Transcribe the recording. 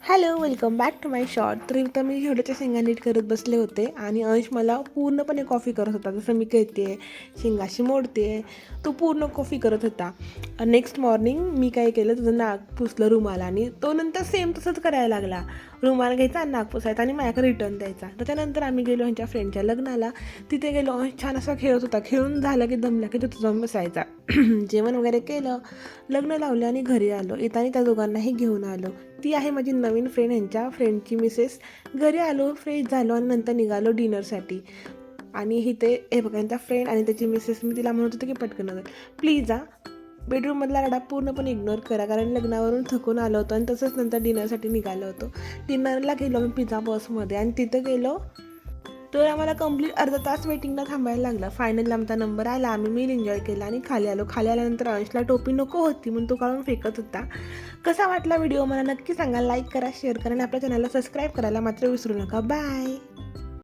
Hello, welcome back to my short. तर मी शेवट्याच्या शेंगा नीट करत बसले होते आणि अंश मला पूर्णपणे कॉफी करत होता. जसं मी करते शेंगाशी मोडते, तो पूर्ण कॉफी करत होता. नेक्स्ट मॉर्निंग मी काय केलं, तुझं नाक पुसलं रुमाला आणि तो नंतर सेम तसंच करायला लागला. रुमाल घ्यायचा, नाक पुसायचा आणि माझ्याकडे रिटर्न द्यायचा. त्याच्यानंतर आम्ही गेलो ह्यांच्या फ्रेंडच्या लग्नाला. तिथे गेलो, अंश छान असा खेळत होता. खेळून झालं की दमला की तो जाऊन बसायचा. जेवण वगैरे केलं, लग्न लावलं आणि घरी आलो. येताना त्या दोघांनाही घेऊन आलो. ती आहे माझी नवीन फ्रेंड, ह्यांच्या फ्रेंडची मिसेस. घरी आलो, फ्रेश झालो आणि नंतर निघालो डिनरसाठी. आणि इथे हे बघा, त्यांचा फ्रेंड आणि त्याची मिसेस. मी तिला म्हणत होते की पटकन प्लीज बेडरूममधला रडा पूर्णपणे इग्नोर करा, कारण लग्नावरून थकून आलो होतो आणि तसंच नंतर डिनरसाठी निघालो होतो. डिनरला गेलो मी पिझ्झा बॉक्समध्ये आणि तिथं गेलो तर आम्हाला कंप्लीट अर्धा तास वेटिंगला थांबायला लागलं. फायनली आमचा नंबर आला, आम्ही मील एन्जॉय केला आणि खाली आलो. खाली आल्यानंतर अंशला टोपी नको होती म्हणून तो काढून फेकत होता. कसा वाटला व्हिडिओ मला नक्की सांगा. लाईक करा, शेअर करा आणि आपल्या चॅनलला सबस्क्राईब करायला मात्र विसरू नका. बाय.